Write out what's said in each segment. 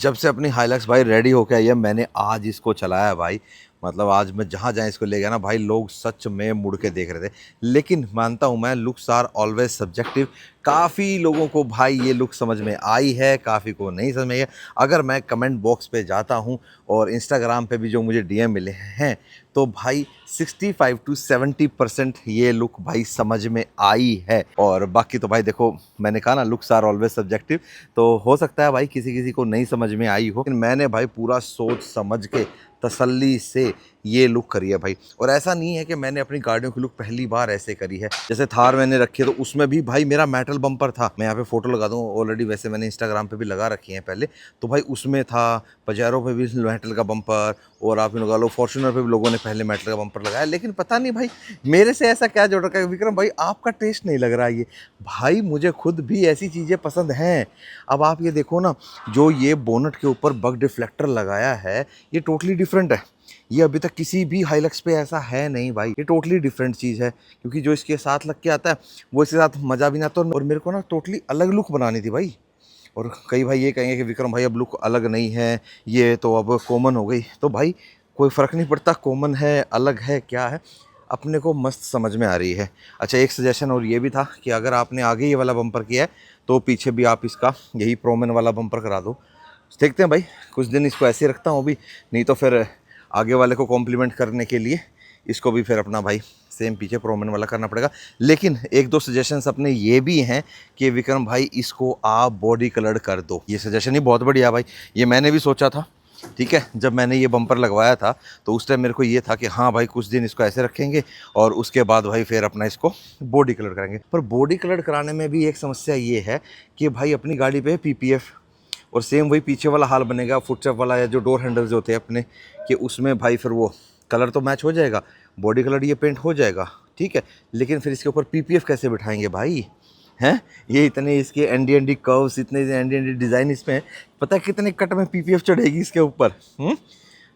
जब से अपनी हाइलक्स भाई रेडी होके आई है, मैंने आज इसको चलाया भाई। मतलब आज मैं जहाँ जाए इसको ले गया ना भाई, लोग सच में मुड़ के देख रहे थे। लेकिन मानता हूँ मैं, लुक्स आर ऑलवेज सब्जेक्टिव। काफ़ी लोगों को भाई ये लुक समझ में आई है, काफ़ी को नहीं समझ में आई है। अगर मैं कमेंट बॉक्स पे जाता हूँ और इंस्टाग्राम पे भी जो मुझे डीएम मिले हैं, तो भाई 65 to 70% ये लुक भाई समझ में आई है। और बाकी तो भाई देखो, मैंने कहा ना, लुक्स आर ऑलवेज सब्जेक्टिव। तो हो सकता है भाई किसी किसी को नहीं समझ में आई हो, लेकिन मैंने भाई पूरा सोच समझ के तसल्ली से ये लुक करी है भाई। और ऐसा नहीं है कि मैंने अपनी गाड़ियों की लुक पहली बार ऐसे करी है। जैसे थार मैंने रखी है तो उसमें भी भाई मेरा मेटल बम्पर था। मैं यहाँ पे फोटो लगा दूँ ऑलरेडी, वैसे मैंने इंस्टाग्राम पे भी लगा रखी है पहले। तो भाई उसमें था, पजेरो पे भी मेटल का बम्पर, और आप लगा लो फॉर्च्यूनर पे भी लोगों ने पहले मेटल का बम्पर लगाया। लेकिन पता नहीं भाई मेरे से ऐसा क्या जोड़ रखा है विक्रम भाई, आपका टेस्ट नहीं लग रहा है ये। भाई मुझे खुद भी ऐसी चीज़ें पसंद हैं। अब आप ये देखो ना, जो ये बोनट के ऊपर बग डिफ्लेक्टर लगाया है, ये टोटली डिफरेंट है। ये अभी तक किसी भी हाइलक्स पे ऐसा है नहीं भाई। ये टोटली डिफरेंट चीज़ है, क्योंकि जो इसके साथ लग के आता है वो इसके साथ मज़ा भी ना आता। और मेरे को ना टोटली अलग लुक बनानी थी भाई। और कई भाई ये कहेंगे कि विक्रम भाई अब लुक अलग नहीं है, ये तो अब कॉमन हो गई। तो भाई कोई फ़र्क नहीं पड़ता, कॉमन है अलग है क्या है, अपने को मस्त समझ में आ रही है। अच्छा, एक सजेशन और ये भी था कि अगर आपने आगे ये वाला बम्पर किया है तो पीछे भी आप इसका यही प्रोमेन वाला बम्पर करा दो। देखते हैं भाई, कुछ दिन इसको ऐसे रखता हूँ भी, नहीं तो फिर आगे वाले को कॉम्प्लीमेंट करने के लिए इसको भी फिर अपना भाई सेम पीछे प्रोमेन वाला करना पड़ेगा। लेकिन एक दो सजेशंस अपने ये भी हैं कि विक्रम भाई इसको आप बॉडी कलर कर दो। ये सजेशन ही बहुत बढ़िया भाई, ये मैंने भी सोचा था। ठीक है, जब मैंने ये बम्पर लगवाया था तो उस टाइम मेरे को ये था कि हाँ भाई कुछ दिन इसको ऐसे रखेंगे और उसके बाद भाई फिर अपना इसको बॉडी कलर करेंगे। पर बॉडी कलर कराने में भी एक समस्या ये है कि भाई अपनी गाड़ी पे पीपीएफ, और सेम वही पीछे वाला हाल बनेगा फुटस्टेप वाला, या जो डोर हैंडल्स होते हैं अपने, कि उसमें भाई फिर वो कलर तो मैच हो जाएगा, बॉडी कलर ये पेंट हो जाएगा, ठीक है। लेकिन फिर इसके ऊपर पीपीएफ कैसे बिठाएंगे भाई, हैं? ये इतने इसके एनडी एनडी कर्व्स, इतने एनडी एनडी डिज़ाइन इसमें, पता है कितने कट में पीपीएफ चढ़ेगी इसके ऊपर।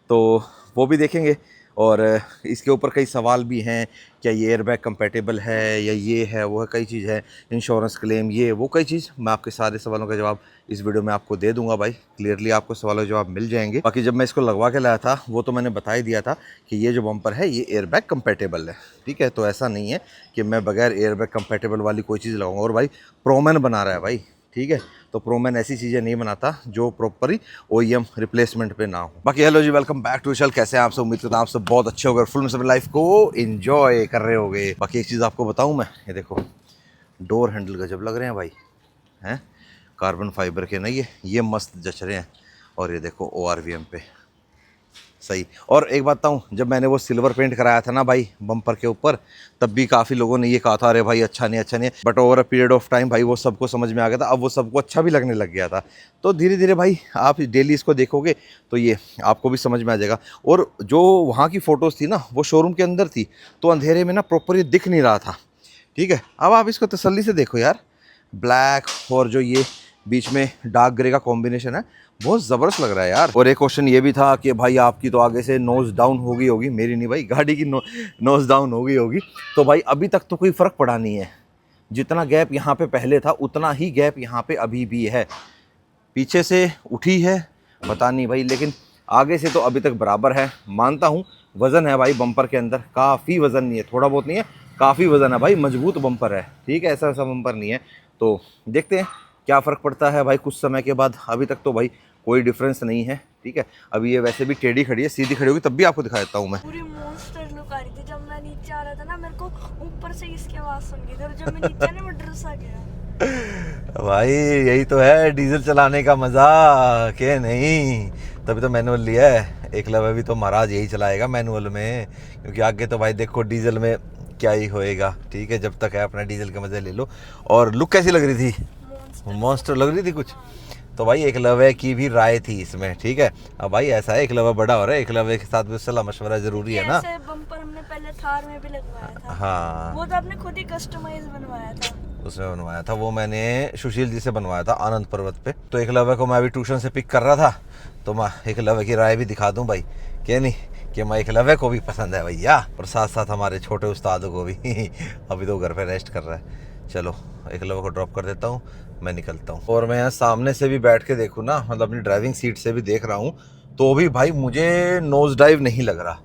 तो वो भी देखेंगे। और इसके ऊपर कई सवाल भी हैं, क्या ये एयरबैग कंपैटिबल है, या ये है वो है, कई चीज़ है, इंश्योरेंस क्लेम, ये वो कई चीज़। मैं आपके सारे सवालों का जवाब इस वीडियो में आपको दे दूंगा भाई। क्लियरली आपको सवालों के जवाब मिल जाएंगे। बाकी जब मैं इसको लगवा के लाया था वो तो मैंने बता ही दिया था कि ये जो बम्पर है ये एयरबैग कंपैटिबल है, ठीक है। तो ऐसा नहीं है कि मैं बगैर एयरबैग कंपैटिबल वाली कोई चीज़ लगाऊंगा। और भाई प्रोमैन बना रहा है भाई, ठीक है। तो प्रोमैन ऐसी चीज़ें नहीं बनाता जो प्रॉपरली ओईएम रिप्लेसमेंट पे ना हो। बाकी hello ji, welcome back to channel. कैसे हैं आप सब? उम्मीद करता हूं आप सब बहुत अच्छे हो गए, फुल में सब लाइफ को एंजॉय कर रहे होगे। बाकी एक चीज़ आपको बताऊं मैं, ये देखो डोर हैंडल गजब लग रहे हैं भाई, हैं? कार्बन फाइबर के ना, ये मस्त जच रहे हैं। और ये देखो ओआरवीएम पे सही। और एक बात बताऊँ, जब मैंने वो सिल्वर पेंट कराया था ना भाई बम्पर के ऊपर, तब भी काफ़ी लोगों ने ये कहा था अरे भाई अच्छा नहीं अच्छा नहीं है। But over a period of time भाई वो सबको समझ में आ गया था, अब वो सबको अच्छा भी लगने लग गया था। तो धीरे धीरे भाई आप डेली इसको देखोगे तो ये आपको भी समझ में आ जाएगा। और जो वहाँ की फ़ोटोज़ थी ना, वो शोरूम के अंदर थी, तो अंधेरे में ना प्रॉपर ये दिख नहीं रहा था, ठीक है। अब आप इसको तसल्ली से देखो यार, ब्लैक और जो ये बीच में डार्क ग्रे का कॉम्बिनेशन है, बहुत ज़बरदस्त लग रहा है यार। और एक क्वेश्चन ये भी था कि भाई आपकी तो आगे से नोज डाउन हो गई होगी, मेरी नहीं भाई, गाड़ी की नोज डाउन हो गई होगी। तो भाई अभी तक तो कोई फ़र्क पड़ा नहीं है, जितना गैप यहाँ पे पहले था उतना ही गैप यहाँ पे अभी भी है। पीछे से उठी है पता नहीं भाई, लेकिन आगे से तो अभी तक बराबर है। मानता हूँ वज़न है भाई बम्पर के अंदर, काफ़ी वज़न नहीं है, थोड़ा बहुत नहीं है, काफ़ी वज़न है भाई, मजबूत बम्पर है, ठीक है। ऐसा बम्पर नहीं है। तो देखते हैं क्या फ़र्क पड़ता है भाई कुछ समय के बाद। अभी तक तो भाई कोई डिफरेंस नहीं है, ठीक है। अभी ये वैसे भी टेढ़ी खड़ी है, सीधी खड़ी होगी तब भी आपको दिखा देता हूँ मैं। पूरी मॉन्स्टर लुक आ रही थी। जब मैं नीचे आ रहा था ना, मेरे को ऊपर से इसकी आवाज सुन गई थी, और जब मैं नीचे ना मैं डर सा गया। भाई यही तो है डीजल चलाने का मजा, के नहीं? तभी तो मैनुअल लिया है। एक लवे भी तो महाराज यही चलाएगा मैनुअल में, क्योंकि आगे तो भाई देखो डीजल में क्या ही होएगा, ठीक है। जब तक है अपना डीजल के मजे ले लो। और लुक कैसी लग रही थी? मॉन्स्टर लग रही थी कुछ। तो भाई एकलव्य की भी राय थी इसमें, ठीक है। अब भाई ऐसा है, एकलव्य बड़ा हो रहा है, एकलव्य के साथ भी सलाह मशवरा जरूरी है ना। ऐसे बम्पर हमने पहले थार में भी लगवाया था। हाँ, वो तो आपने खुद ही कस्टमाइज बनवाया था। उसमें बनवाया था, वो मैंने सुशील जी से बनवाया था आनंद पर्वत पे। तो एकलव्य को मैं अभी ट्यूशन से पिक कर रहा था, तो मैं एकलव्य की राय भी दिखा दूं भाई, क्या नहीं, कि मैं एकलव्य को भी पसंद है भैया, और साथ साथ हमारे छोटे उस्तादों को भी। अभी तो घर पे रेस्ट कर रहा है। चलो एकलव्य को ड्रॉप कर देता हूँ, मैं निकलता हूँ। और मैं यहाँ सामने से भी बैठ के देखूँ ना, मतलब अपनी ड्राइविंग सीट से भी देख रहा हूँ, तो भी भाई मुझे नोज डाइव नहीं लग रहा।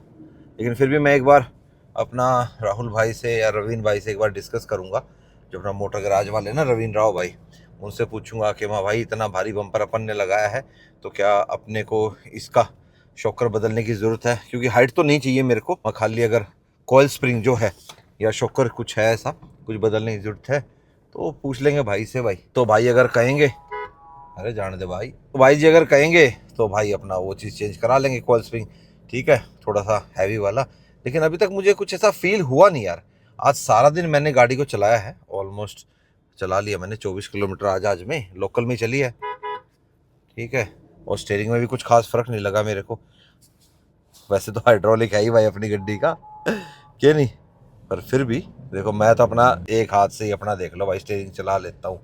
लेकिन फिर भी मैं एक बार अपना राहुल भाई से या रवीन भाई से एक बार डिस्कस करूँगा, जो अपना मोटर गराज वाले ना रवीन राव भाई, उनसे पूछूंगा कि माँ भाई इतना भारी बम्पर अपन ने लगाया है तो क्या अपने को इसका शॉकर बदलने की ज़रूरत है, क्योंकि हाइट तो नहीं चाहिए मेरे को, खाली अगर कॉइल स्प्रिंग जो है या शॉकर कुछ है ऐसा कुछ बदलने की ज़रूरत है तो पूछ लेंगे भाई से भाई। तो भाई अगर कहेंगे, अरे जाने दे भाई, तो भाई जी अगर कहेंगे तो भाई अपना वो चीज़ चेंज करा लेंगे, कॉइल स्प्रिंग, ठीक है, थोड़ा सा हैवी वाला। लेकिन अभी तक मुझे कुछ ऐसा फील हुआ नहीं यार। आज सारा दिन मैंने गाड़ी को चलाया है, ऑलमोस्ट चला लिया मैंने 24 किलोमीटर आज में लोकल में चली है, ठीक है, और स्टीयरिंग में भी कुछ खास फर्क नहीं लगा मेरे को। वैसे तो हाइड्रोलिक है ही भाई अपनी गड्डी का, क्या नहीं, पर फिर भी देखो मैं तो अपना एक हाथ से ही अपना देख लो भाई स्टीयरिंग चला लेता हूँ,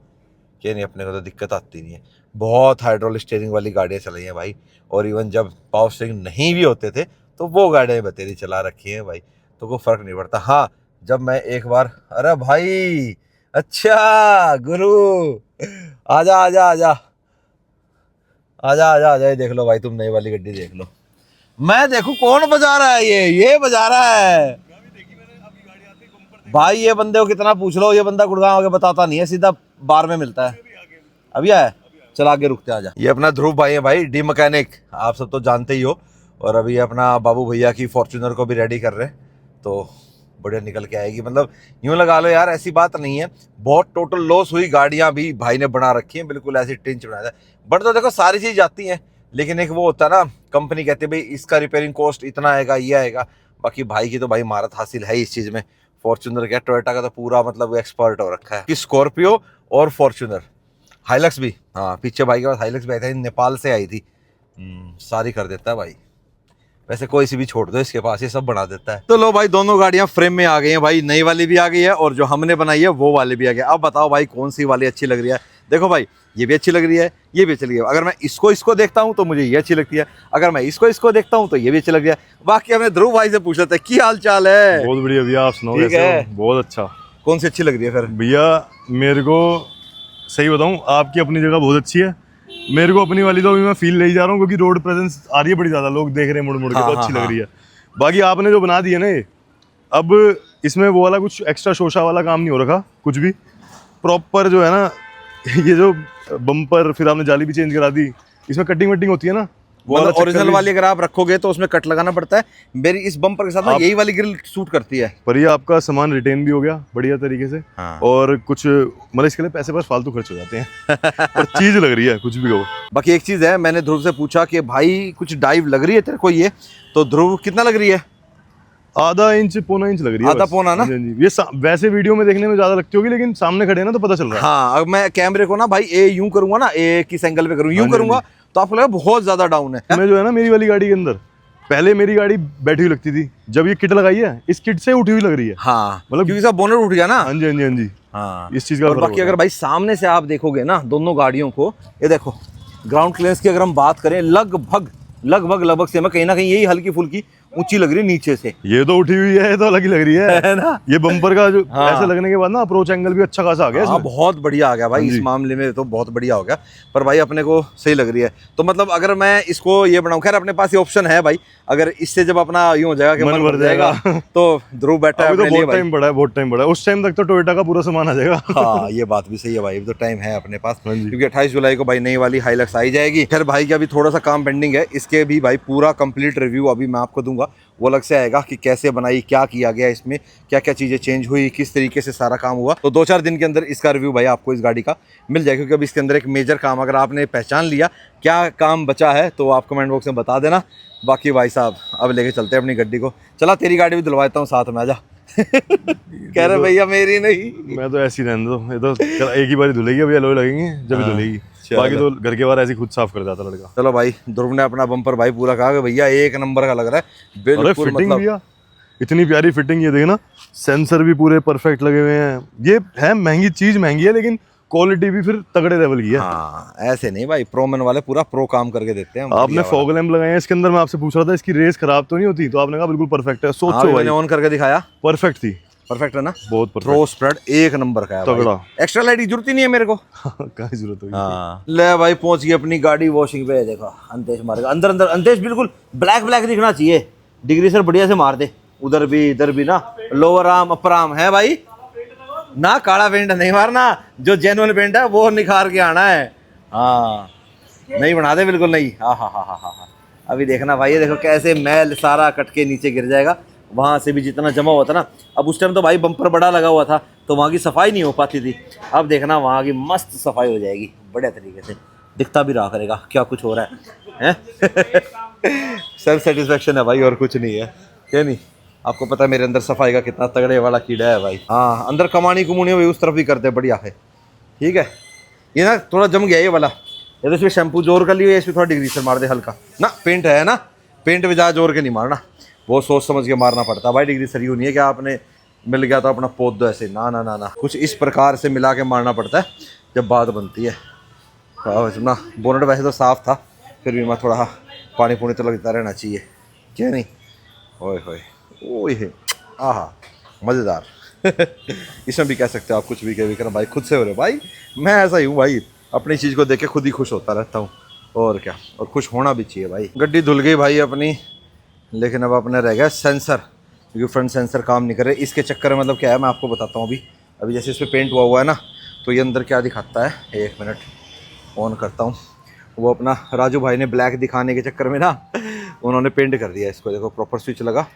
क्या नहीं, अपने को तो दिक्कत आती नहीं है। बहुत हाइड्रोलिक स्टीयरिंग वाली गाड़ियाँ चलाई हैं भाई, और इवन जब पावर स्टीयरिंग नहीं भी होते थे तो वो गाड़ियाँ बतेरी चला रखी हैं भाई, तो कोई फ़र्क नहीं पड़ता। हाँ, जब मैं एक बार, अरे भाई अच्छा गुरु, आजा आजा आजा आजा आजा आजा, ये देख लो भाई, तुम नई वाली गड्डी देख लो। मैं देखूं कौन बजा रहा है, ये बजा रहा है भाई। ये बंदे को कितना पूछ लो, ये बंदा गुड़गांव आगे बताता नहीं है, सीधा बार में मिलता है। अभी आया, चल आगे रुकते, आजा। ये अपना ध्रुव भाई है भाई, डी मैकेनिक, आप सब तो जानते ही हो। और अभी अपना बाबू भैया की फॉर्च्यूनर को भी रेडी कर रहे हैं, तो बढ़िया निकल के आएगी। मतलब यूँ लगा लो यार, ऐसी बात नहीं है, बहुत टोटल लॉस हुई गाड़ियाँ भी भाई ने बना रखी हैं, बिल्कुल ऐसी टिंच बनाया है। बट तो देखो सारी चीज़ जाती हैं, लेकिन एक वो होता है ना, कंपनी कहती है भाई इसका रिपेयरिंग कॉस्ट इतना आएगा, ये आएगा। बाकी भाई की तो भाई महारत हासिल है इस चीज़ में। फॉर्च्यूनर क्या, टोयोटा का तो पूरा मतलब एक्सपर्ट हो रखा है कि स्कॉर्पियो और फॉर्च्यूनर, हाइलक्स भी, हाँ पीछे भाई के पास हाइलक्स भी आई थी, नेपाल से आई थी, सारी कर देता है भाई। वैसे कोई सी भी छोड़ दो इसके पास, ये सब बना देता है। तो लो भाई, दोनों गाड़ियां फ्रेम में आ गई हैं भाई, नई वाली भी आ गई है और जो हमने बनाई है वो वाली भी आ गई। अब बताओ भाई कौन सी वाली अच्छी लग रही है। देखो भाई, ये भी अच्छी लग रही है, ये भी अच्छी लग रही है। अगर मैं इसको देखता हूँ तो मुझे ये अच्छी लगती है, अगर मैं इसको देखता हूँ तो ये भी अच्छी लग रही है। बाकी हमने ध्रुव भाई से पूछ लेते हैं, क्या हाल चाल है? बहुत बढ़िया भैया, आप सुनाओ? ठीक है, बहुत अच्छा। कौन सी अच्छी लग रही है फिर? भैया मेरे को सही बताऊं, आपकी अपनी जगह बहुत अच्छी है, मेरे को अपनी वाली तो अभी मैं फील ले जा रहा हूँ, क्योंकि रोड प्रेजेंस आ रही है बड़ी ज़्यादा, लोग देख रहे हैं मुड़ मुड़ के, तो अच्छी लग रही है। बाकी आपने जो बना दिया ना ये, अब इसमें वो वाला कुछ एक्स्ट्रा शोशा वाला काम नहीं हो रखा कुछ भी, प्रॉपर जो है ना, ये जो बम्पर, फिर आपने जाली भी चेंज करा दी, इसमें कटिंग वटिंग होती है ना, वो मतलब ओरिजिनल वाली अगर आप रखोगे तो उसमें कट लगाना पड़ता है। मेरी इस बम्पर के साथ ना यही वाली ग्रिल सूट करती है। पर ये आपका सामान रिटेन भी हो गया बढ़िया तरीके से। हाँ। और कुछ मतलब इसके लिए पैसे बस फालतू खर्च हो जाते हैं और चीज लग रही है, कुछ भी कहो। बाकी एक चीज है, मैंने ध्रुव से पूछा कि भाई कुछ डाइव लग रही है तेरे को ये, तो ध्रुव कितना लग रही है? आधा इंच पौना इंच लग रही है, आधा पौना ना। ये वैसे वीडियो में देखने में ज्यादा लगती होगी, लेकिन सामने खड़े ना तो पता चल रहा है। हाँ, अब मैं कैमरे को ना भाई ए यूं करूंगा ना, ए किस एंगल पे करूँ, यूं करूंगा तो आपको लगेगा बहुत ज्यादा डाउन है। मैं जो है ना, मेरी वाली गाड़ी के अंदर पहले मेरी गाड़ी बैठी हुई लगती थी, जब ये किट लगाई है इस किट से उठी हुई लग रही है। हाँ, मतलब क्योंकि सब बोनट उठ गया ना। हाँ जी हाँ जी हाँ जी, हाँ, इस चीज का। और बाकी अगर भाई सामने से आप देखोगे ना दोनों गाड़ियों को, ये देखो ग्राउंड क्लियरेंस की अगर हम बात करें, लगभग से मैं कहीं ना कहीं यही हल्की फुल्की ऊंची लग रही है नीचे से। ये तो उठी हुई है, ये तो अलग ही लग रही है ना। ये बम्पर का जो हाँ। ऐसे लगने के बाद ना अप्रोच एंगल भी अच्छा खासा आ गया। हाँ, बहुत बढ़िया आ गया भाई, इस मामले में तो बहुत बढ़िया हो गया। पर भाई अपने को सही लग रही है, तो मतलब अगर मैं इसको ये बनाऊं, खैर अपने पास ये ऑप्शन है भाई, अगर इससे जब अपना यूं हो जाएगा कि मन भर जाएगा तो ध्रुव बैठा है अपने लिए। बहुत टाइम पड़ा है, बहुत टाइम पड़ा है, उस टाइम तक तो टोयोटा का पूरा सामान आ जाएगा। हाँ, ये बात भी सही है भाई, अभी तो टाइम है अपने पास, क्योंकि 28 जुलाई को भाई नई वाली हाइलक्स आई जाएगी। खैर भाई का अभी थोड़ा सा काम पेंडिंग है, इसके भी भाई पूरा कंप्लीट रिव्यू अभी मैं आपको दूंगा, वो अलग से आएगा कि कैसे बनाई, क्या किया गया इसमें, क्या क्या चीज़ें चेंज हुई, किस तरीके से सारा काम हुआ। तो 2-4 दिन के अंदर इसका रिव्यू भाई आपको इस गाड़ी का मिल जाएगा, क्योंकि अब इसके अंदर एक मेजर काम अगर आपने पहचान लिया क्या काम बचा है तो आप कमेंट बॉक्स में बता देना। बाकी भाई साहब अब लेके चलते हैं अपनी गड्डी को। चला तेरी गाड़ी भी दिलवाता हूँ साथ में, आजा। कह रहे भैया मेरी नहीं, मैं तो ऐसी रहने दो, ये तो एक ही बार धुलेगी, अभी एलॉय लगेंगे जब भी धुलेगी, बाकी तो घर के बाहर ऐसे खुद साफ कर जाता लड़का। चलो भाई, ध्रुव ने अपना बम्पर भाई पूरा कहा कि भैया एक नंबर का लग रहा है बिल्कुल। फिटिंग मतलब भैया इतनी प्यारी फिटिंग, ये देखना सेंसर भी पूरे परफेक्ट लगे हुए हैं। ये है महंगी चीज, महंगी है, लेकिन क्वालिटी भी फिर तगड़े लेवल की है। हाँ, ऐसे नहीं भाई, प्रोमैन वाले पूरा प्रो काम करके देते हैं। आपने फॉग लैंप लगाए हैं इसके अंदर, मैं आपसे पूछ रहा था इसकी रेस खराब तो नहीं होती, तो आपने कहा बिल्कुल परफेक्ट है। सोचो भाई, मैंने ऑन करके दिखाया, परफेक्ट थी। परफेक्ट है ना, बहुत perfect। थ्रो स्प्रेड एक नंबर का है तगड़ा। भाई। एक्स्ट्रा लाइट की जरूरत ही नहीं है मेरे को। क्या जरूरत होगी। हाँ ले भाई पहुंच गई अपनी गाड़ी वॉशिंग पे। देखो अंतेश मारेगा अंदर अंदर, अंतेश बिल्कुल ब्लैक ब्लैक दिखना चाहिए, डिग्री सर बढ़िया से मार दे, उधर भी इधर भी ना, लोअर आर्म अपर आर्म है भाई ना, काला पेंट नहीं मारना, जो जेनुअन पेंट है वो निखार के आना है। हाँ नहीं बना दे बिल्कुल नहीं। हाँ अभी देखना भाई, ये देखो कैसे मैल सारा कट के नीचे गिर जाएगा, वहाँ से भी जितना जमा हुआ था ना। अब उस टाइम तो भाई बम्पर बड़ा लगा हुआ था तो वहाँ की सफाई नहीं हो पाती थी, अब देखना वहाँ की मस्त सफाई हो जाएगी बढ़िया तरीके से, दिखता भी रहा करेगा क्या कुछ हो रहा है, सेल्फ सेटिस्फेक्शन है भाई और कुछ नहीं है। क्या नहीं, आपको पता है मेरे अंदर सफाई का कितना तगड़े वाला कीड़ा है भाई। हाँ अंदर कमानी कुमानी हुई उस तरफ भी करते बढ़िया है। ठीक है ये ना थोड़ा जम गया ये वाला, ये तो इसमें शैम्पू जोर कर लियो, इसमें थोड़ा डिग्री से मार दे हल्का ना, पेंट है ना, पेंट में ज़्यादा जोर के नहीं मारना, बहुत सोच समझ के मारना पड़ता है भाई। डिग्री सर यूँ नहीं है कि आपने मिल गया तो अपना पोत दो ऐसे, ना ना ना ना, कुछ इस प्रकार से मिला के मारना पड़ता है जब बात बनती है। अपना बोनट वैसे तो साफ़ था, फिर भी मैं थोड़ा पानी पुनी तो लगता रहना चाहिए, क्या नहीं। ओए होए ओए आहा मज़ेदार। इसमें भी कह सकते हो आप कुछ भी कह विक्रम भाई, खुद से हो रहे भाई, मैं ऐसा ही हूँ भाई, अपनी चीज़ को देख के खुद ही खुश होता रहता हूँ और क्या, और खुश होना भी चाहिए भाई। गड्डी धुल गई भाई अपनी, लेकिन अब अपने रह गया सेंसर, क्योंकि फ्रंट सेंसर काम नहीं कर रहे। इसके चक्कर में मतलब क्या है मैं आपको बताता हूँ। अभी जैसे इस पर पेंट हुआ है ना, तो ये अंदर क्या दिखाता है, एक मिनट ऑन करता हूँ। वो अपना राजू भाई ने ब्लैक दिखाने के चक्कर में ना उन्होंने पेंट कर दिया इसको। देखो प्रॉपर स्विच लगा,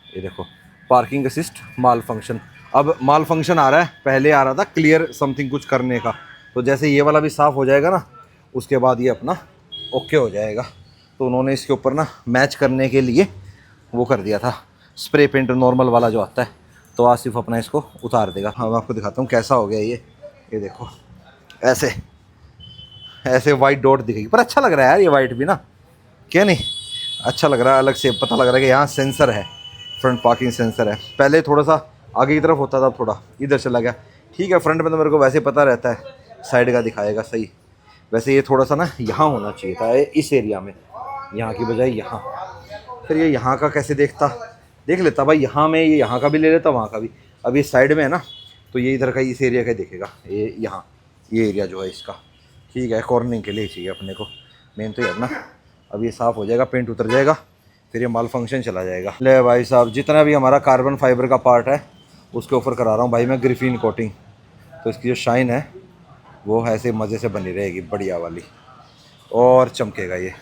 ये देखो पार्किंग असिस्ट माल फंक्शन, अब माल फंक्शन आ रहा है, पहले आ रहा था क्लियर समथिंग कुछ करने का। तो जैसे ये वाला भी साफ़ हो जाएगा ना, उसके बाद ये अपना ओके हो जाएगा। तो उन्होंने इसके ऊपर ना मैच करने के लिए वो कर दिया था स्प्रे पेंट नॉर्मल वाला जो आता है, तो आसिफ अपना इसको उतार देगा। हाँ मैं आपको दिखाता हूँ कैसा हो गया ये देखो ऐसे ऐसे वाइट डॉट दिखेगी, पर अच्छा लग रहा है यार ये वाइट भी ना, क्या नहीं अच्छा लग रहा है, अलग से पता लग रहा है कि यहाँ सेंसर है, फ्रंट पार्किंग सेंसर है। पहले थोड़ा सा आगे की तरफ होता था, थोड़ा इधर चला गया। ठीक है फ्रंट में तो मेरे को वैसे पता रहता है, साइड का दिखाएगा सही। वैसे ये थोड़ा सा ना यहाँ होना चाहिए था इस एरिया में, यहाँ की बजाय यहाँ। फिर ये यहाँ का कैसे देख लेता भाई, यहाँ में ये यहाँ का भी ले लेता, वहाँ का भी। अब ये साइड में है ना, तो ये इधर का इस एरिया का देखेगा, ये यहाँ ये एरिया जो है इसका। ठीक है कॉर्निंग के लिए चाहिए अपने को, मेन तो ये अपना। अब ये साफ़ हो जाएगा, पेंट उतर जाएगा, फिर ये माल फंक्शन चला जाएगा। ले भाई साहब जितना भी हमारा कार्बन फाइबर का पार्ट है उसके ऊपर करा रहा हूँ भाई मैं ग्रिफिन कोटिंग, तो इसकी जो शाइन है वो ऐसे मज़े से बनी रहेगी बढ़िया वाली, और चमकेगा ये।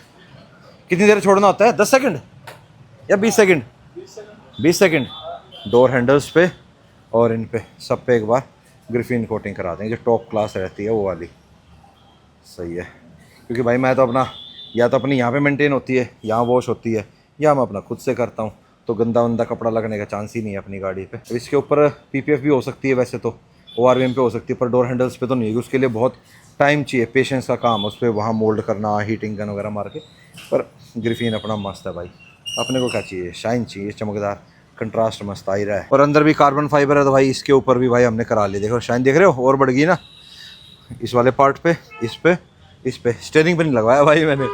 कितनी देर छोड़ना होता है, 10 सेकंड या 20 सेकंड? 20 सेकंड। डोर हैंडल्स पे और इन पे सब पे एक बार ग्रिफिन कोटिंग करा देंगे, जो टॉप क्लास रहती है वो वाली। सही है, क्योंकि भाई मैं तो अपना या तो अपनी यहाँ पे मेंटेन होती है, यहाँ वॉश होती है, या मैं अपना खुद से करता हूँ, तो गंदा वंदा कपड़ा लगने का चांस ही नहीं है अपनी गाड़ी पे। इसके ऊपर पीपीएफ भी हो सकती है वैसे तो, ओआरवीएम पे हो सकती है, पर डोर हैंडल्स पे तो नहीं होगी, उसके लिए बहुत टाइम चाहिए, पेशेंस का काम, उस पर वहाँ मोल्ड करना, हीटिंग गन वगैरह मार के। पर ग्रिफिन अपना मस्त है भाई, अपने को क्या चाहिए, शाइन चाहिए, चमकदार, कंट्रास्ट मस्त आ ही रहा है। और अंदर भी कार्बन फाइबर है तो भाई इसके ऊपर भी भाई हमने करा लिया। देखो शाइन देख रहे हो, और बढ़ गई ना इस वाले पार्ट पे, इस पे स्टीयरिंग पे नहीं लगवाया भाई मैंने,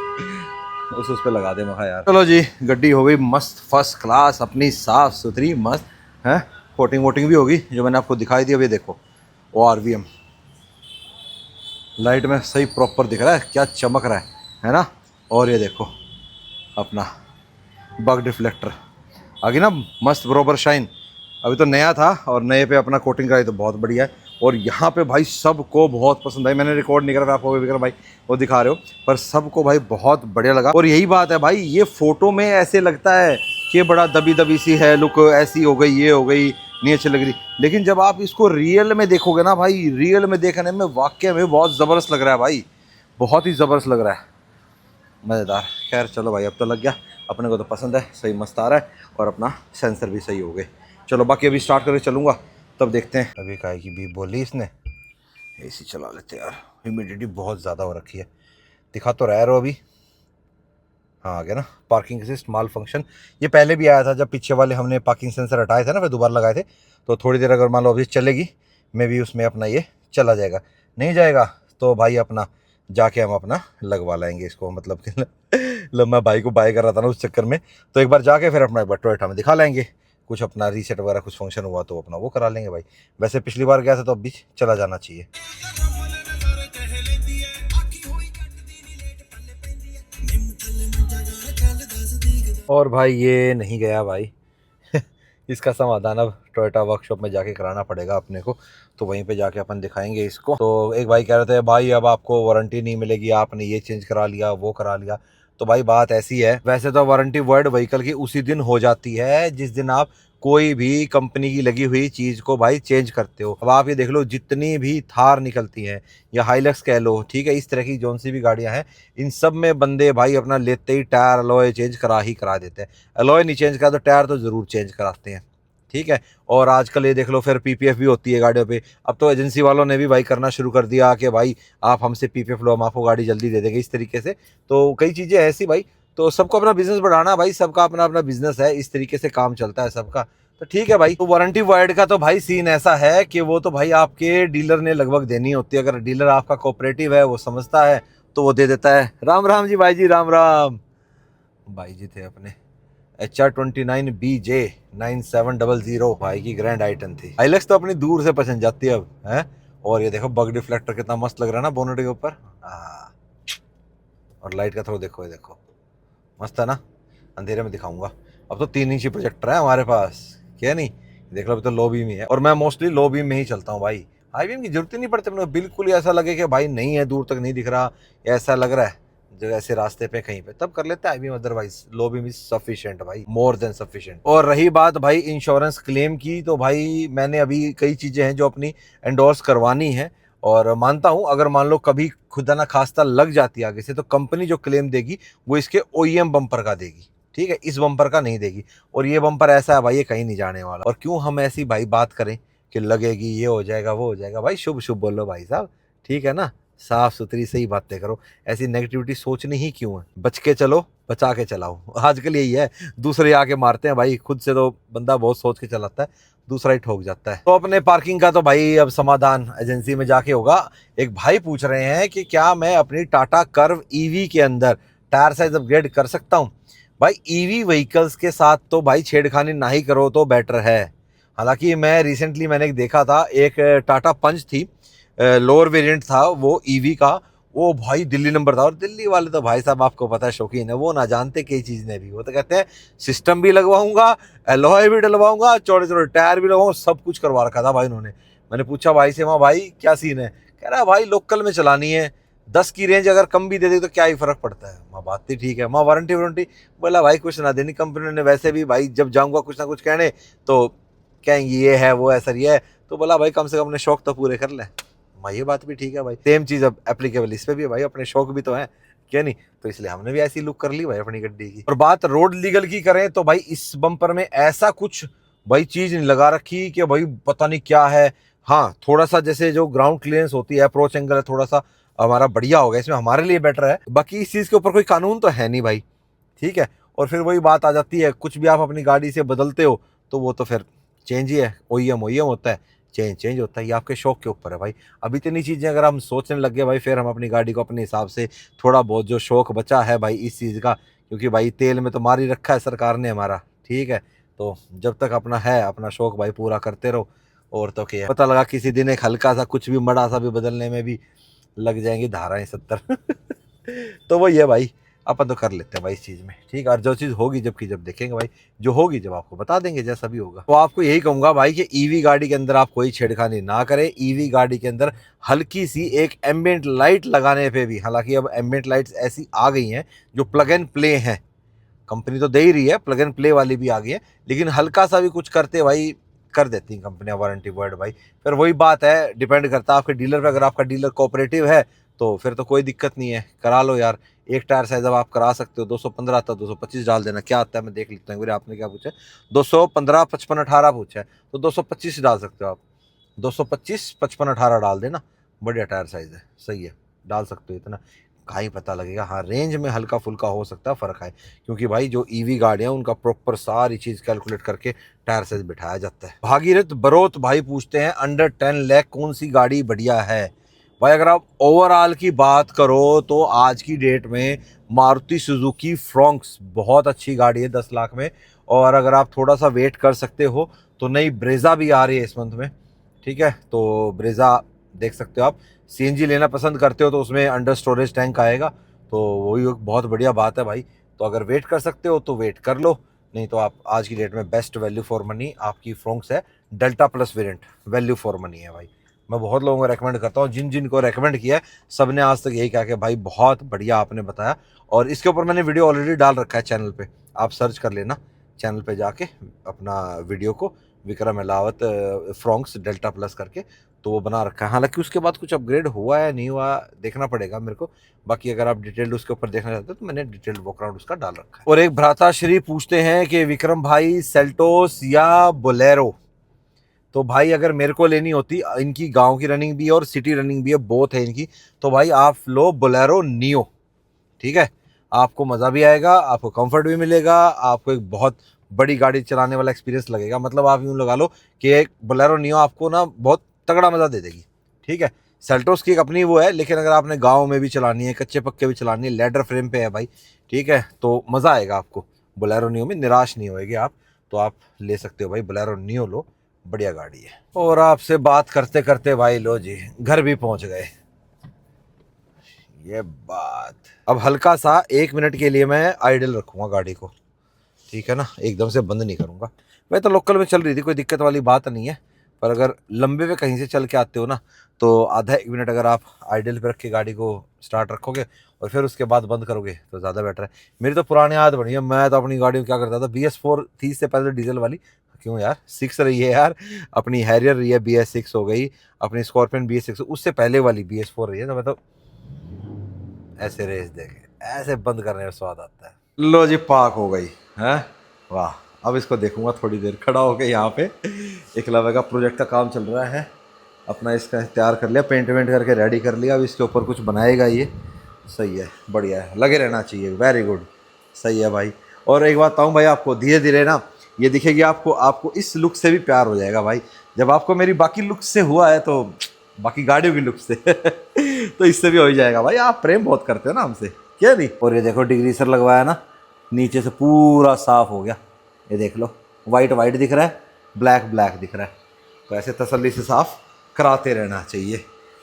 उस पे लगा दे मखा यार। चलो जी गड्डी हो गई मस्त फर्स्ट क्लास अपनी, साफ़ सुथरी मस्त है। कोटिंग वोटिंग भी होगी जो मैंने आपको दिखाई दी। अभी देखो ORVM लाइट में सही प्रॉपर दिख रहा है, क्या चमक रहा है ना। और ये देखो अपना बग डिफ्लेक्टर आगे ना मस्त बरोबर शाइन। अभी तो नया था और नए पे अपना कोटिंग कराई तो बहुत बढ़िया है। और यहाँ पे भाई सबको बहुत पसंद आई, मैंने रिकॉर्ड नहीं करा था आपको विक्रम भाई वो दिखा रहे हो, पर सबको भाई बहुत बढ़िया लगा। और यही बात है भाई, ये फ़ोटो में ऐसे लगता है कि बड़ा दबी दबी सी है लुक, ऐसी हो गई ये हो गई, नहीं अच्छी लग रही, लेकिन जब आप इसको रियल में देखोगे ना भाई, रियल में देखने में वाकई में बहुत ज़बरदस्त लग रहा है भाई, बहुत ही ज़बरदस्त लग रहा है, मज़ेदार। खैर चलो भाई अब तो लग गया, अपने को तो पसंद है, सही मस्त आ रहा है, और अपना सेंसर भी सही हो गए। चलो बाकी अभी स्टार्ट करके चलूँगा, तब देखते हैं। अभी काय की भी बोली इसने, एसी चला लेते यार, ह्यूमिडिटी बहुत ज़्यादा हो रखी है। दिखा तो रहा है रो अभी, हाँ आ गया ना पार्किंग असिस्ट माल फंक्शन। ये पहले भी आया था जब पीछे वाले हमने पार्किंग सेंसर हटाए थे ना, फिर दोबारा लगाए थे। तो थोड़ी देर अगर मान लो अभी चलेगी, मैं भी उसमें अपना ये चला जाएगा, नहीं जाएगा तो भाई अपना जाके हम अपना लगवा लाएंगे इसको। मतलब कि मैं भाई को बाय कर रहा था ना उस चक्कर में, तो एक बार जाके फिर अपना एक बार टोयोटा में दिखा लाएंगे, कुछ अपना रीसेट वगैरह कुछ फंक्शन हुआ तो अपना वो करा लेंगे भाई। वैसे पिछली बार गया था तो अब भी चला जाना चाहिए। और भाई ये नहीं गया भाई इसका समाधान अब टोयोटा वर्कशॉप में जाके कराना पड़ेगा अपने को, तो वहीं पे जाके अपन दिखाएंगे इसको। तो एक भाई कह रहे थे भाई अब आपको वारंटी नहीं मिलेगी, आपने ये चेंज करा लिया वो करा लिया। तो भाई बात ऐसी है, वैसे तो वारंटी वर्ल्ड व्हीकल की उसी दिन हो जाती है जिस दिन आप कोई भी कंपनी की लगी हुई चीज़ को भाई चेंज करते हो। अब आप ये देख लो जितनी भी थार निकलती हैं या हाइलक्स कह लो, ठीक है, इस तरह की जौन सी भी गाड़ियां हैं, इन सब में बंदे भाई अपना लेते ही टायर अलॉय चेंज करा देते हैं। अलॉय नहीं चेंज करा तो टायर तो ज़रूर चेंज कराते हैं, ठीक है। और आजकल ये देख लो फिर पीपीएफ भी होती है गाड़ियों पे। अब तो एजेंसी वालों ने भी भाई करना शुरू कर दिया कि भाई आप हमसे पीपीएफ लो, हम आपको गाड़ी जल्दी दे देंगे, इस तरीके से। तो कई चीज़ें ऐसी भाई, तो सबको अपना बिजनेस बढ़ाना भाई, सबका अपना अपना बिजनेस है, इस तरीके से काम चलता है सबका। तो ठीक है भाई। तो वारंटी वाइड का तो भाई सीन ऐसा है कि वो तो भाई आपके डीलर ने लगभग देनी होती है। अगर डीलर आपका कोऑपरेटिव है, वो समझता है तो वो दे देता है। राम राम जी भाई जी, राम राम। भाई जी थे अपने HR29BJ 9700 भाई की ग्रैंड आइटन थी। हाइलक्स तो अपनी दूर से पसंद जाती है अब है। और ये देखो बग डिफ्लेक्टर कितना मस्त लग रहा है ना बोनेट के ऊपर। और लाइट का थ्रो देखो, ये देखो मस्त है ना। अंधेरे में दिखाऊंगा। अब तो 3 इंची प्रोजेक्टर है हमारे पास, क्या नहीं। देख लो अभी तो लो बीम ही है, और मैं मोस्टली लो बीम में ही चलता हूँ भाई। हाई बीम की जरूरत ही नहीं पड़ती अपने, बिल्कुल ही ऐसा लगे कि भाई नहीं है, दूर तक नहीं दिख रहा, या ऐसा लग रहा है जो ऐसे रास्ते पे कहीं पे, तब कर लेते हैं high beam. Otherwise low beam is sufficient भाई, मोर देन सफिशिएंट। और रही बात भाई इंश्योरेंस क्लेम की, तो भाई मैंने अभी कई चीजें हैं जो अपनी एंडोर्स करवानी है। और मानता हूं अगर मान लो कभी खुदा ना खास्ता लग जाती है आगे से, तो कंपनी जो क्लेम देगी वो इसके OEM बम्पर का देगी, ठीक है, इस बम्पर का नहीं देगी। और ये बम्पर ऐसा है भाई, ये कहीं नहीं जाने वाला। और क्यों हम ऐसी भाई बात करें कि लगेगी, ये हो जाएगा वो हो जाएगा, भाई शुभ शुभ बोलो भाई साहब, ठीक है ना। साफ सुथरी सही बातें करो, ऐसी नेगेटिविटी सोचनी ही क्यों है। बच के चलो, बचा के चलाओ, आजकल यही है। दूसरे आके मारते हैं भाई, खुद से तो बंदा बहुत सोच के चलाता है, दूसरा ही ठोक जाता है। तो अपने पार्किंग का तो भाई अब समाधान एजेंसी में जाके होगा। एक भाई पूछ रहे हैं कि क्या मैं अपनी टाटा कर्व EV के अंदर टायर साइज अपग्रेड कर सकता हूँ। भाई EV व्हीकल्स के साथ तो भाई छेड़खानी ना ही करो तो बेटर है। हालांकि मैं रिसेंटली मैंने देखा था, एक टाटा पंच थी, लोअर वेरिएंट था वो EV का, वो भाई दिल्ली नंबर था। और दिल्ली वाले तो भाई साहब आपको पता है शौकीन है, वो ना जानते कई चीज़ ने भी। वो तो कहते हैं सिस्टम भी लगवाऊंगा, एलॉय भी डलवाऊंगा, चौड़े चौड़े टायर भी लगवाऊंगा, सब कुछ करवा रखा था भाई उन्होंने। मैंने पूछा भाई से, माँ भाई क्या सीन है, कह रहा भाई लोकल में चलानी है, 10 की रेंज अगर कम भी दे दी तो क्या ही फर्क पड़ता है। माँ बात ही ठीक है। माँ वारंटी वारंटी, बोला भाई कुछ ना देनी कंपनी ने, वैसे भी भाई जब जाऊंगा कुछ ना कुछ कहने तो कहेंगी ये है वो है सर ये है। तो बोला भाई कम से कम अपने शौक तो पूरे कर ले। माँ ये बात भी ठीक है भाई, सेम चीज़ अब एप्लीकेबल इस पे भी है भाई, अपने शौक भी तो है, क्या नहीं। तो इसलिए हमने भी ऐसी लुक कर ली भाई अपनी गड्डी की। और बात रोड लीगल की करें तो भाई इस बम्पर में ऐसा कुछ भाई चीज़ नहीं लगा रखी कि भाई पता नहीं क्या है। हाँ थोड़ा सा जैसे जो ग्राउंड क्लियरेंस होती है, अप्रोच एंगल है थोड़ा सा हमारा बढ़िया हो गया, इसमें हमारे लिए बेटर है। बाकी इस चीज़ के ऊपर कोई कानून तो है नहीं भाई, ठीक है। और फिर वही बात आ जाती है, कुछ भी आप अपनी गाड़ी से बदलते हो तो वो तो फिर चेंज ही है, OEM होता है, चेंज होता है। ये आपके शौक के ऊपर है भाई। अब इतनी चीज़ें अगर हम सोचने लग गए भाई, फिर हम अपनी गाड़ी को अपने हिसाब से थोड़ा बहुत जो शौक बचा है भाई इस चीज़ का, क्योंकि भाई तेल में तो मार ही रखा है सरकार ने हमारा, ठीक है। तो जब तक अपना है अपना शौक भाई पूरा करते रहो। और तो क्या पता लगा किसी दिन एक हल्का सा कुछ भी मड़ा सा भी बदलने में भी लग जाएंगी धाराएं 70 तो वही है भाई, अपन तो कर लेते हैं भाई इस चीज़ में, ठीक है। और जो चीज़ होगी जब देखेंगे भाई, जो होगी जब आपको बता देंगे जैसा भी होगा। तो आपको यही कहूँगा भाई कि EV गाड़ी के अंदर आप कोई छेड़खानी ना करें। EV गाड़ी के अंदर हल्की सी एक एम्बिएंट लाइट लगाने पे भी, हालांकि अब एम्बिएंट लाइट्स ऐसी आ गई हैं जो प्लग एंड प्ले हैं, कंपनी तो दे ही रही है, प्लग एंड प्ले वाली भी आ गई है, लेकिन हल्का सा भी कुछ करते भाई कर देती हैं कंपनियां वारंटी वर्ड भाई। फिर वही बात है, डिपेंड करता है आपके डीलर पे। अगर आपका डीलर कोऑपरेटिव है तो फिर तो कोई दिक्कत नहीं है, करा लो यार। एक टायर साइज अब आप करा सकते हो, 215 आता है 225 डाल देना, क्या आता है मैं देख लेता हूँ। आपने क्या पूछा, 215 55 18 पूछा है, तो 225 डाल सकते हो आप, 225 55 18 डाल देना, बढ़िया टायर साइज है, सही है, डाल सकते हो। इतना कहीं पता लगेगा, हाँ रेंज में हल्का फुल्का हो सकता है फ़र्क है, क्योंकि भाई जो EV गाड़ियाँ उनका प्रॉपर सारी चीज़ कैलकुलेट करके टायर साइज बिठाया जाता है। भागीरथ बरोत भाई पूछते हैं अंडर 10 लाख कौन सी गाड़ी बढ़िया है। भाई अगर आप ओवरऑल की बात करो तो आज की डेट में मारुति सुजुकी फ्रॉन्क्स, बहुत अच्छी गाड़ी है 10 लाख में। और अगर आप थोड़ा सा वेट कर सकते हो तो नई ब्रेजा भी आ रही है इस मंथ में, ठीक है। तो ब्रेजा देख सकते हो आप। सीएनजी लेना पसंद करते हो तो उसमें अंडर स्टोरेज टैंक आएगा, तो वही एक बहुत बढ़िया बात है भाई। तो अगर वेट कर सकते हो तो वेट कर लो, नहीं तो आप आज की डेट में बेस्ट वैल्यू फॉर मनी आपकी फ्रॉन्क्स है। Delta plus variant value for money है भाई। मैं बहुत लोगों को रेकमेंड करता हूँ, जिन जिन को रेकमेंड किया है सब ने आज तक यही कहा कि भाई बहुत बढ़िया आपने बताया। और इसके ऊपर मैंने वीडियो ऑलरेडी डाल रखा है चैनल पे, आप सर्च कर लेना चैनल पे जाके अपना वीडियो को, Vikram Elavat Fronx delta plus करके, तो वो बना रखा है। हालांकि उसके बाद कुछ अपग्रेड हुआ है नहीं हुआ देखना पड़ेगा मेरे को। बाकी अगर आप डिटेल्ड उसके ऊपर देखना चाहते हो तो मैंने डिटेल्ड बैकग्राउंड उसका डाल रखा है। और एक भ्राताश्री पूछते हैं कि विक्रम भाई सेल्टोस या बोलेरो, तो भाई अगर मेरे को लेनी होती, इनकी गांव की रनिंग भी है और सिटी रनिंग भी है, बोथ है इनकी, तो भाई आप लो बोलेरो नियो, ठीक है। आपको मज़ा भी आएगा, आपको कंफर्ट भी मिलेगा, आपको एक बहुत बड़ी गाड़ी चलाने वाला एक्सपीरियंस लगेगा। मतलब आप यूँ लगा लो कि एक बोलेरो नियो आपको ना बहुत तगड़ा मज़ा दे देगी, ठीक है। सेल्टोस की एक अपनी वो है, लेकिन अगर आपने गांव में भी चलानी है, कच्चे पक्के भी चलानी है, लेडर फ्रेम पे है भाई, ठीक है, तो मज़ा आएगा आपको बोलेरो नियो में, निराश नहीं होएगी आप। तो आप ले सकते हो भाई, बोलेरो नियो लो, बढ़िया गाड़ी है। और आपसे बात करते करते भाई लो जी घर भी पहुंच गए। ये बात, अब हल्का सा 1 मिनट के लिए मैं आइडल रखूँगा गाड़ी को, ठीक है ना, एकदम से बंद नहीं करूँगा। वह तो लोकल में चल रही थी, कोई दिक्कत वाली बात नहीं है, पर अगर लंबे पे कहीं से चल के आते हो ना तो आधा 1 मिनट अगर आप आइडल पे रख के गाड़ी को स्टार्ट रखोगे और फिर उसके बाद बंद करोगे तो ज़्यादा बेटर है। मेरी तो पुरानी आदत बनी है, मैं तो अपनी गाड़ी में क्या करता था, BS4 थी इससे पहले तो डीजल वाली, क्यों यार 6 रही है यार, अपनी हैरियर रही है BS6 हो गई, अपनी स्कॉर्पियन BS6, उससे पहले वाली BS4 रही है। तो मैं तो ऐसे रेस देखे, ऐसे बंद करने में स्वाद आता है। लो जी पाक हो गई है, वाह। अब इसको देखूंगा थोड़ी देर खड़ा होके यहाँ पे। एकलव्य का प्रोजेक्ट का काम चल रहा है, अपना इसका तैयार कर लिया, पेंट वेंट करके रेडी कर लिया। अब इसके ऊपर कुछ बनाएगा ये, सही है, बढ़िया है, लगे रहना चाहिए, वेरी गुड, सही है भाई। और एक बात बताऊँ भाई आपको, धीरे धीरे ना ये दिखेगी आपको इस लुक से भी प्यार हो जाएगा भाई। जब आपको मेरी बाकी लुक से हुआ है तो बाकी गाड़ियों की लुक से तो इससे भी हो ही जाएगा भाई। आप प्रेम बहुत करते हो ना हमसे, क्या नहीं। और ये देखो डिग्रीसर लगवाया ना, नीचे से पूरा साफ हो गया, ये देख लो, वाइट वाइट दिख रहा है, ब्लैक ब्लैक दिख रहा है। तो ऐसे तसल्ली से साफ कराते रहना चाहिए,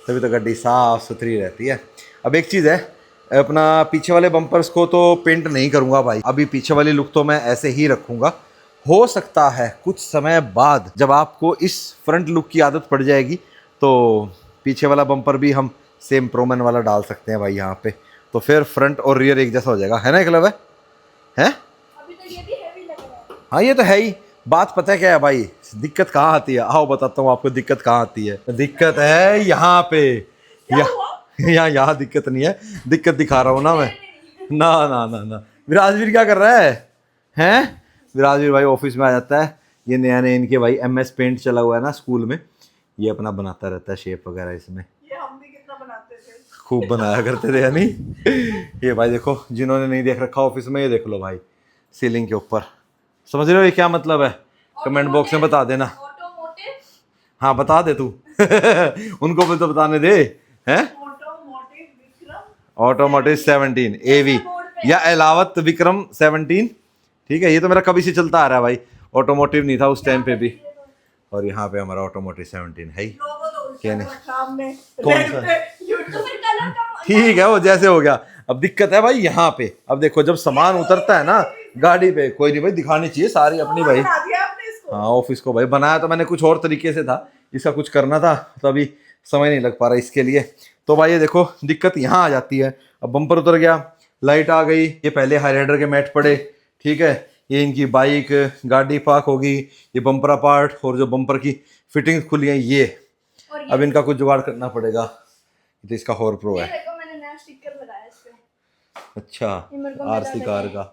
तभी तो गाड़ी साफ सुथरी रहती है। अब एक चीज़ है, अपना पीछे वाले बम्पर्स को तो पेंट नहीं करूँगा भाई, अभी पीछे वाली लुक तो मैं ऐसे ही रखूँगा। हो सकता है कुछ समय बाद जब आपको इस फ्रंट लुक की आदत पड़ जाएगी तो पीछे वाला बम्पर भी हम सेम प्रोमैन वाला डाल सकते हैं भाई यहाँ पे, तो फिर फ्रंट और रियर एक जैसा हो जाएगा, है ना एकलव्य, है? अभी तो ये भी हेवी लग रहा है। हाँ ये तो है ही। बात पता है क्या है भाई, दिक्कत कहाँ आती है, आओ बताता हूँ आपको दिक्कत कहाँ आती है। दिक्कत है यहाँ पे, यहाँ दिक्कत नहीं है, दिक्कत दिखा रहा हूँ ना मैं। ना ना ना ना, विराजवीर क्या कर रहा है, हैं? विराजवीर भाई ऑफिस में आ जाता है, ये नया नया इनके भाई MS पेंट चला हुआ है ना स्कूल में, ये अपना बनाता रहता है शेप वगैरह इसमें। ये हम भी कितना बनाते थे, खूब बनाया करते थे यानी। ये भाई देखो, जिन्होंने नहीं देख रखा ऑफिस में, ये देख लो भाई सीलिंग के ऊपर, समझ रहे हो ये क्या मतलब है? कमेंट बॉक्स में बता देना। ऑटोमोटिव, हाँ बता दे तू उनको भी तो बताने दे, हैं? ऑटोमोटिव विक्रम, ऑटोमोटिव 17 AV या एलावत विक्रम 17, ठीक है। ये तो मेरा कभी से चलता आ रहा है भाई, ऑटोमोटिव नहीं था उस टाइम पे भी, और यहाँ पे हमारा ऑटोमोटिव 17 है ही। लोगों तो उल्टा क्या नहीं? रखा हमने, कौन रेड सा? पे तो यूट्यूब फिर कलर का ठीक है वो जैसे हो गया। अब दिक्कत है भाई यहाँ पे, अब देखो जब सामान उतरता है ना गाड़ी पे, कोई नहीं भाई दिखानी चाहिए सारी अपनी भाई। बना दिया आपने इसको। हाँ ऑफिस को भाई बनाया तो मैंने कुछ और तरीके से था, इसका कुछ करना था तो अभी समय नहीं लग पा रहा इसके लिए। तो भाई ये देखो दिक्कत यहाँ आ जाती है। अब बम्पर उतर गया, लाइट आ गई, ये पहले हाईराइडर के मैट पड़े, ठीक है, ये इनकी बाइक गाड़ी पार्क होगी, ये बम्पर पार्ट और जो बम्पर की फिटिंग खुली है ये, और ये अब इनका कुछ जुगाड़ करना पड़ेगा। तो इसका हॉर प्रो है, देखो मैंने नया स्टिकर लगाया इस पे। अच्छा ये मेरे को RC मिला कार था का,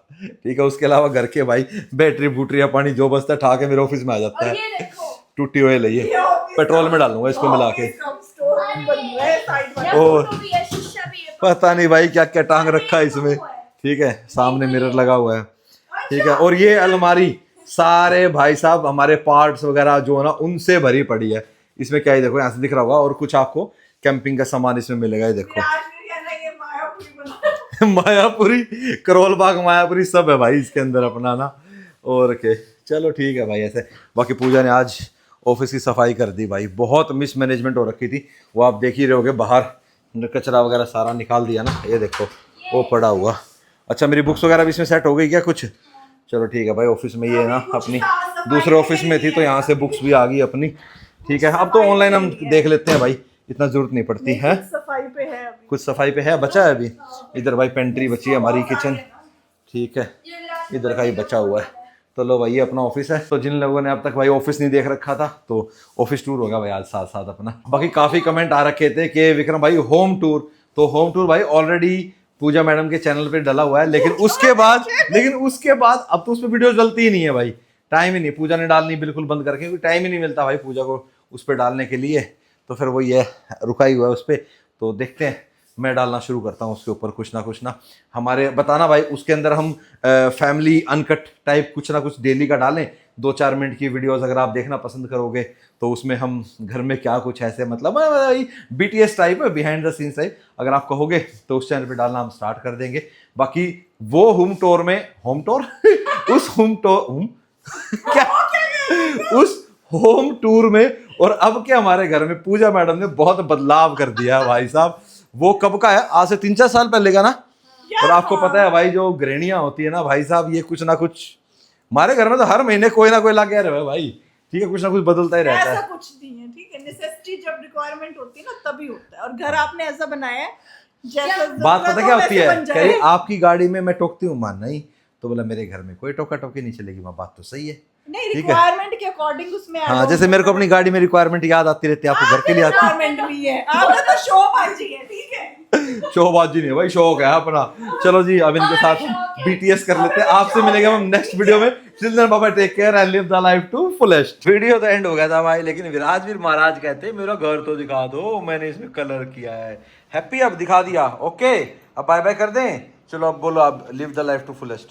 ठीक है। उसके अलावा घर के भाई बैटरी बूटरी या पानी जो बचता है ठा के मेरे ऑफिस में आ जाता और है। ये देखो, टूटी हुई है ये, पेट्रोल में डालूंगा इसको मिला के। स्टोर बन रहा है साइड ये में। और फोटो भी है, शीशा भी है, पता नहीं भाई क्या क्या टांग रखा है इसमें, ठीक है, सामने मिरर लगा हुआ है, ठीक है। और ये अलमारी सारे भाई साहब हमारे पार्ट्स वगैरह जो है ना उनसे भरी पड़ी है। इसमें क्या है देखो, यहाँ से दिख रहा होगा, और कुछ आपको कैंपिंग का सामान इसमें मिलेगा, ये देखो। आज भी कहना ये माया पूरी बना मायापुरी, करोल बाग मायापुरी सब है भाई इसके अंदर अपना ना। और के चलो ठीक है भाई ऐसे। बाकी पूजा ने आज ऑफिस की सफाई कर दी भाई, बहुत मिसमैनेजमेंट हो रखी थी, वो आप देख ही रहे होगे, बाहर कचरा वगैरह सारा निकाल दिया ना, ये देखो वो पड़ा हुआ। अच्छा मेरी बुक्स वगैरह भी इसमें सेट हो गई क्या कुछ? चलो ठीक है भाई, ऑफिस में ये ना अपनी दूसरे ऑफिस में थी तो यहाँ से बुक्स भी आ गई अपनी, ठीक है। अब तो ऑनलाइन हम देख लेते हैं भाई, इतना जरूरत नहीं पड़ती है। सफाई पे है अभी। कुछ सफाई पे है, बचा है अभी। इधर भाई पेंट्री बची है हमारी, किचन, ठीक है, इधर का ही बचा हुआ है। तो लो भाई ये अपना ऑफिस है। तो जिन लोगों ने अब तक भाई ऑफिस नहीं देख रखा था तो ऑफिस टूर होगा भाई आज साथ साथ अपना। बाकी काफी कमेंट आ रखे थे कि विक्रम भाई होम टूर, तो होम टूर भाई ऑलरेडी पूजा मैडम के चैनल पे डला हुआ है, लेकिन उसके बाद अब तो उस पर वीडियो डलती ही नहीं है भाई, टाइम ही नहीं, पूजा ने डालनी बिल्कुल बंद करके, क्योंकि टाइम ही नहीं मिलता भाई पूजा को उस पर डालने के लिए। तो फिर वो ये रुका ही हुआ है उस पर। तो देखते हैं, मैं डालना शुरू करता हूँ उसके ऊपर कुछ ना हमारे बताना भाई, उसके अंदर हम फैमिली अनकट टाइप कुछ ना कुछ डेली का डालें, 2-4 मिनट की वीडियोस अगर आप देखना पसंद करोगे तो उसमें हम घर में क्या कुछ ऐसे मतलब BTS टाइप है, बिहाइंड द सीन्स टाइप, अगर आप कहोगे तो उस चैनल पे डालना हम स्टार्ट कर देंगे। बाकी वो होम टूर उस होम टूर में और अब के हमारे घर में पूजा मैडम ने बहुत बदलाव कर दिया है भाई साहब। वो कब का है, आज से 3-4 साल पहले का ना। और आपको पता है भाई जो गृहणियां होती है ना भाई साहब, ये कुछ ना कुछ, हमारे घर में तो हर महीने कोई ना कोई ला के रहे भाई, ठीक है, कुछ ना कुछ बदलता ही रहता है। ऐसा कुछ नहीं है, ठीक है, नेसेसिटी जब रिक्वायरमेंट होती है ना तभी होता है। और घर आपने ऐसा बनाया है जैसा बात पता क्या होती है, बन जाए। कहीं आपकी गाड़ी में मैं टोकती हूँ मान नहीं, तो बोला मेरे घर में कोई टोका टोकी नहीं चलेगी, माँ बात तो सही है। नहीं, ठीक है। रिक्वायरमेंट के अकॉर्डिंग उसमें हाँ जैसे मेरे को अपनी गाड़ी में रिक्वायरमेंट याद आती रहती है, आपको घर के लिए आती है। रिक्वायरमेंट भी है, आपका तो शोबाजी है, ठीक है। शोबाजी नहीं है भाई, शौक है अपना। चलो जी अब इनके साथ BTS कर लेते हैं। आपसे मिलेंगे हम नेक्स्ट वीडियो में। Till then bye bye, take care and live the life to fullest. Video तो एंड हो गया था भाई, लेकिन विराजवीर महाराज कहते मेरा घर तो दिखा दो, मैंने इसमें कलर किया है। हैप्पी अब दिखा दिया, ओके अब बाय बाय कर दें। चलो अब बोलो, अब live the life to fullest.